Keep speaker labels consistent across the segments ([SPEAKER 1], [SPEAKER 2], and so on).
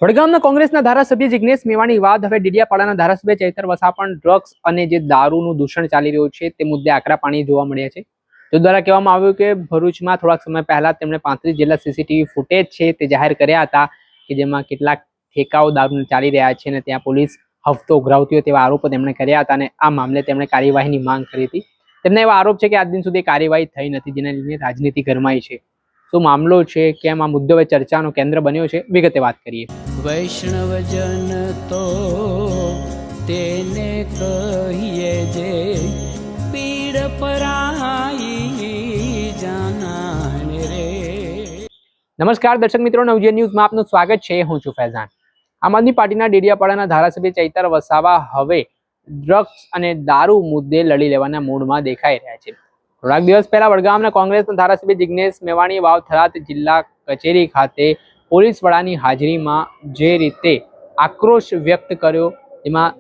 [SPEAKER 1] વડગામના કોંગ્રેસના ધારાસભ્ય જિગ્નેશ મેવાણી વિવાદ હવે ડેડિયાપાડાના ધારાસભ્ય ચૈતર વસાવા પણ ડ્રગ્સ અને જે દારૂનું દૂષણ ચાલી રહ્યું છે તે મુદ્દે આકરા પાણી જોવા મળ્યા છે. તે દ્વારા કહેવામાં આવ્યું કે ભરૂચમાં થોડાક સમય પહેલા તેમણે 35 જેટલા સીસીટીવી ફૂટેજ છે તે જાહેર કર્યા હતા કે જેમાં કેટલાક ઠેકાઓ દારૂ ચાલી રહ્યા છે અને ત્યાં પોલીસ હફતો ઉઘરાવતી હોય તેવા આરોપો તેમણે કર્યા હતા અને આ મામલે તેમણે કાર્યવાહીની માંગ કરી હતી. તેમના એવા આરોપ છે કે આજ દિન સુધી કાર્યવાહી થઈ નથી, જેના લીધે રાજનીતિ ગરમાઈ છે. શું મામલો છે, કેમ આ મુદ્દો હવે ચર્ચાનો કેન્દ્ર બન્યો છે, વિગતે વાત કરીએ.
[SPEAKER 2] વૈષ્ણવજન તો તેને કહીએ જે પીડ પરાઈ જાનાને રે.
[SPEAKER 1] નમસ્કાર દર્શક મિત્રો, નવજીવન ન્યૂઝમાં આપનું સ્વાગત છે. હું છું ફૈઝાન. આમ આદમી પાર્ટીના ડેડિયાપાડાના ધારાસભ્ય ચૈતર વસાવા હવે ડ્રગ્સ અને દારૂ મુદ્દે લડી લેવાના મૂડમાં દેખાઈ રહ્યા છે. થોડાક દિવસ પહેલા વડગામના કોંગ્રેસના ધારાસભ્ય જિગ્નેશ મેવાણી વાવ-થરાદ જિલ્લા કચેરી ખાતે પોલીસ વડાની હાજરીમાં જે રીતે આક્રોશ વ્યક્ત કર્યો, એમાં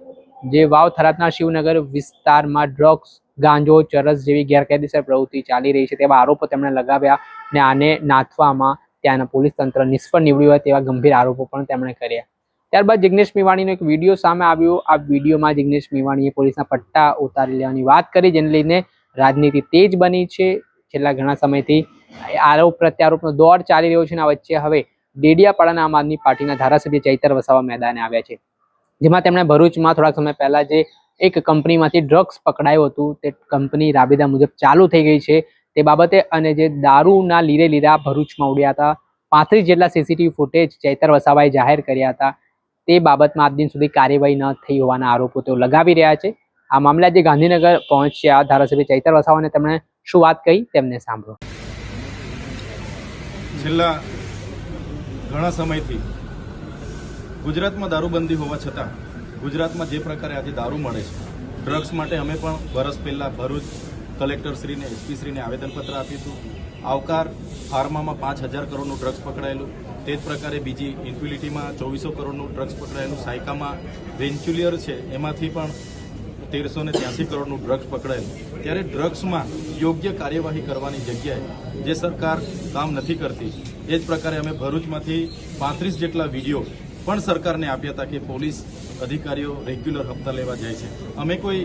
[SPEAKER 1] જે વાવ-થરાદના શિવનગર વિસ્તારમાં ડ્રગ્સ, ગાંજો, ચરસ જેવી ગેરકાયદેસર પ્રવૃત્તિ ચાલી રહી છે તેવા આરોપો તેમણે લગાવ્યા અને આને નાથવામાં ત્યાંના પોલીસ તંત્ર નિષ્ફળ નીવડ્યું હોય તેવા ગંભીર આરોપો પણ તેમણે કર્યા. ત્યારબાદ જિગ્નેશ મેવાણીનો એક વિડીયો સામે આવ્યો. આ વિડીયોમાં જિગ્નેશ મેવાણીએ પોલીસના પટ્ટા ઉતારી લેવાની વાત કરી, જેને લઈને રાજનીતિ તેજ બની છે. છેલ્લા ઘણા સમયથી આરોપ પ્રત્યારોપનો દોર ચાલી રહ્યો છે અને આ વચ્ચે હવે ડેડિયાપાડાના આમ આદમી પાર્ટીના ધારાસભ્ય ચૈતર વસાવા મેદાને આવ્યા છે, જેમાં તેમણે ભરૂચમાં થોડાક સમય પહેલા જે એક કંપનીમાંથી ડ્રગ્સ પકડાયું હતું તે કંપની રાબેતા મુજબ ચાલુ થઈ ગઈ છે તે બાબતે અને જે દારૂના લીરે લીરા ભરૂચમાં ઉડ્યા હતા, 35 જેટલા સીસીટીવી ફૂટેજ ચૈતર વસાવાએ જાહેર કર્યા હતા, તે બાબતમાં આજ દિન સુધી કાર્યવાહી ન થઈ હોવાના આરોપો તેઓ લગાવી રહ્યા છે. આ મામલે આજે ગાંધીનગર પહોંચ્યા ધારાસભ્ય ચૈતર વસાવાને તેમણે શું વાત કહી તેમને સાંભળો.
[SPEAKER 3] છેલ્લા ઘણા સમયથી ગુજરાતમાં દારૂબંધી હોવા છતાં ગુજરાતમાં જે પ્રકારે આજે દારૂ મળે છે, ડ્રગ્સ માટે અમે પણ વર્ષ પહેલાં ભરૂચ કલેક્ટરશ્રીને, એસપીશ્રીને આવેદનપત્ર આપ્યું હતું. આવકાર ફાર્મામાં 5000 કરોડનું ડ્રગ્સ પકડાયેલું, તે જ પ્રકારે બીજી ઇન્ફિનિટીમાં 2400 કરોડનું ડ્રગ્સ પકડાયેલું, સાયકામાં વેન્ચ્યુલિયર છે એમાંથી પણ 1383 કરોડનું ડ્રગ્સ પકડાયેલું. ત્યારે ડ્રગ્સમાં યોગ્ય કાર્યવાહી કરવાની જગ્યાએ જે સરકાર કામ નથી કરતી, એ જ પ્રકારે અમે ભરૂચમાંથી 35 જેટલા વિડીયો પણ સરકારને આપ્યા હતા કે પોલીસ અધિકારીઓ રેગ્યુલર હપ્તા લેવા જાય છે. અમે કોઈ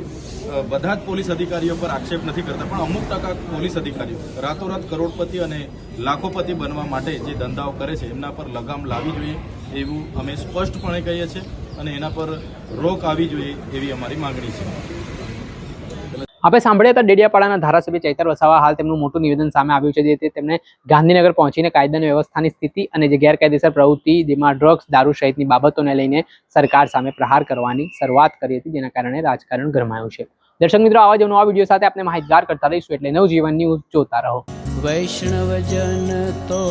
[SPEAKER 3] બધા જ પોલીસ અધિકારીઓ પર આક્ષેપ નથી કરતા, પણ અમુક ટકા પોલીસ અધિકારીઓ રાતોરાત કરોડપતિ અને લાખોપતિ બનવા માટે જે ધંધાઓ કરે છે એમના પર લગામ લાવવી જોઈએ એવું અમે સ્પષ્ટપણે કહીએ છીએ અને એના પર રોક આવી જોઈએ એવી અમારી માંગણી છે.
[SPEAKER 1] આપણે સાંભળ્યા હતા ડેડિયાપાડાના ધારાસભ્ય ચૈતર વસાવા. હાલ તેમનું મોટું નિવેદન સામે આવ્યું છે, જે તેમણે ગાંધીનગર પહોંચીને કાયદાની વ્યવસ્થાની સ્થિતિ અને જે ગેરકાયદેસર પ્રવૃત્તિ જેમાં ડ્રગ્સ, દારૂ સહિતની બાબતોને લઈને સરકાર સામે પ્રહાર કરવાની શરૂઆત કરી હતી, જેના કારણે રાજકારણ ગરમાયું છે. દર્શક મિત્રો, આવા જ નવા વિડીયો સાથે આપણે માહિતગાર કરતા રહીશું, એટલે નવજીવન ન્યૂઝ જોતા રહો.
[SPEAKER 2] વૈષ્ણવજન તો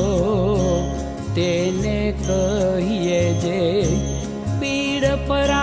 [SPEAKER 2] તેને કહીએ જે પીડ પરાઈ